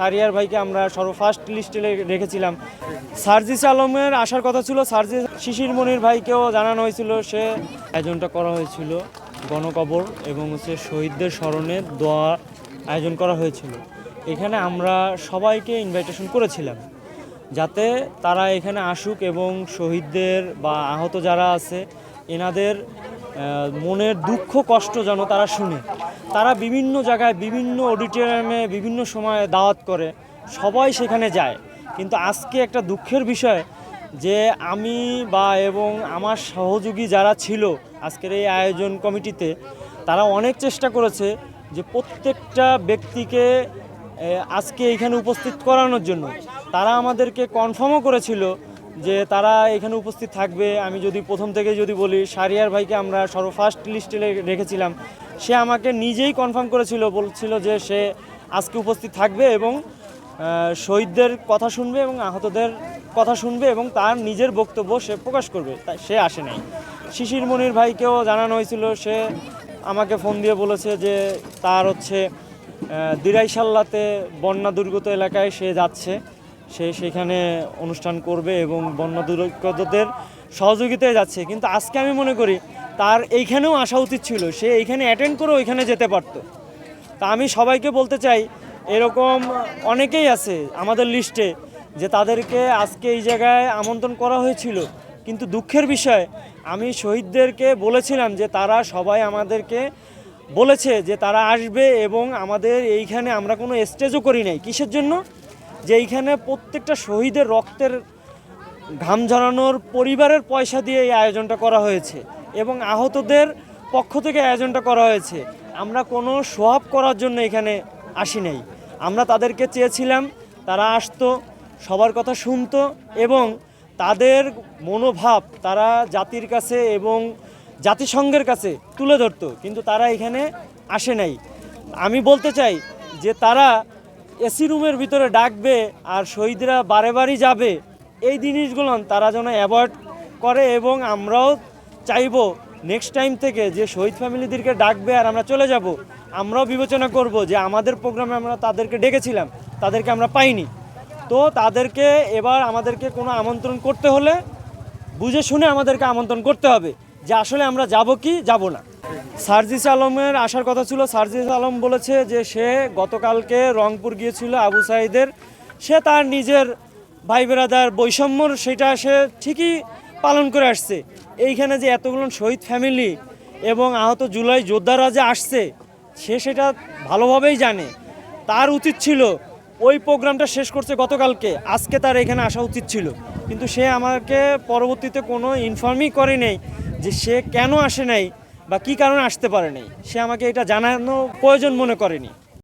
শাহরিয়ার ভাইকে আমরা সর্বফার্স্ট লিস্টে রেখেছিলাম। সার্জিস আলমের আসার কথা ছিল, সার্জিস শিশির মনির ভাইকেও জানানো হয়েছিল, সে আয়োজনটা করা হয়েছিল গণকবর এবং শহীদদের স্মরণে দোয়া আয়োজন করা হয়েছিল। এখানে আমরা সবাইকে ইনভাইটেশন করেছিলাম যাতে তারা এখানে আসুক এবং শহীদদের বা আহত যারা আছে এনাদের মনের দুঃখ কষ্ট যেন তারা শুনে। তারা বিভিন্ন জায়গায় বিভিন্ন অডিটোরিয়ামে বিভিন্ন সময় দাওয়াত করে, সবাই সেখানে যায়, কিন্তু আজকে একটা দুঃখের বিষয় যে আমি বা এবং আমার সহযোগী যারা ছিল আজকের এই আয়োজন কমিটিতে, তারা অনেক চেষ্টা করেছে যে প্রত্যেকটা ব্যক্তিকে আজকে এখানে উপস্থিত করানোর জন্য। তারা আমাদেরকে কনফার্মও করেছিল যে তারা এখানে উপস্থিত থাকবে। আমি যদি প্রথম থেকে যদি বলি, শাহরিয়ার ভাইকে আমরা সর্বফার্স্ট লিস্টে রেখেছিলাম, সে আমাকে নিজেই কনফার্ম করেছিল, বলছিল যে সে আজকে উপস্থিত থাকবে এবং শহীদদের কথা শুনবে এবং আহতদের কথা শুনবে এবং তার নিজের বক্তব্য সে প্রকাশ করবে। তাই সে আসে নাই। শিশির মনির ভাইকেও জানানো হয়েছিল, সে আমাকে ফোন দিয়ে বলেছে যে তার দিরাইশাল্লাতে বন্যা দুর্গত এলাকায় সে যাচ্ছে, সে সেখানে অনুষ্ঠান করবে এবং বন্যা দুর্গতদের সহযোগিতায় যাচ্ছে। কিন্তু আজকে আমি মনে করি তার এইখানেও আসা উচিত ছিল, সে এইখানে অ্যাটেন্ড করে ওইখানে যেতে পারত। তা আমি সবাইকে বলতে চাই, এরকম অনেকেই আছে আমাদের লিস্টে যে তাদেরকে আজকে এই জায়গায় আমন্ত্রণ করা হয়েছিল, কিন্তু দুঃখের বিষয় আমি শহীদদেরকে বলেছিলাম যে তারা সবাই আমাদেরকে বলেছে যে তারা আসবে এবং আমাদের এইখানে আমরা কোনো স্টেজও করি নাই। কিসের জন্য? যে এইখানে প্রত্যেকটা শহীদের রক্তের ঘাম ঝরানোর পরিবারের পয়সা দিয়ে এই আয়োজনটা করা হয়েছে এবং আহতদের পক্ষ থেকে আয়োজনটা করা হয়েছে। আমরা কোনো শো অফ করার জন্য এখানে আসি নাই। আমরা তাদেরকে চেয়েছিলাম তারা আসতো, সবার কথা শুনতো এবং তাদের মনোভাব তারা জাতির কাছে এবং জাতিসংঘের কাছে তুলে ধরতো, কিন্তু তারা এখানে আসে নাই। আমি বলতে চাই যে তারা এসি রুমের ভিতরে ডাকবে আর শহীদরা বারে বারে যাবে, এই জিনিসগুলো তারা যেন অ্যাভয়েড করে এবং আমরাও চাইবো নেক্সট টাইম থেকে যে শহীদ ফ্যামিলিদেরকে ডাকবে আর আমরা চলে যাব, আমরাও বিবেচনা করব যে আমাদের প্রোগ্রামে আমরা তাদেরকে ডেকেছিলাম, তাদেরকে আমরা পাইনি। তো তাদেরকে এবার আমাদেরকে কোনো আমন্ত্রণ করতে হলে বুঝে শুনে আমাদেরকে আমন্ত্রণ করতে হবে যে আসলে আমরা যাব কি যাব না। সার্জিস আলমের আসার কথা ছিল, সার্জিস আলম বলেছে যে সে গতকালকে রংপুর গিয়েছিল আবু সাঈদের, সে তার নিজের ভাই বেরাদার বৈষম্যর সেটা সে ঠিকই পালন করে আসছে। এইখানে যে এতগুলো শহীদ ফ্যামিলি এবং আহত জুলাই যোদ্ধারা যে আসছে সে সেটা ভালোভাবেই জানে। তার উচিত ছিল ওই প্রোগ্রামটা শেষ করছে গতকালকে, আজকে তার এখানে আসা উচিত ছিল, কিন্তু সে আমাকে পরবর্তীতে কোনো ইনফর্মই করে নেই যে সে কেন আসে নাই বা কী কারণে আসতে পারে নাই। সে আমাকে এটা জানানো প্রয়োজন মনে করেনি।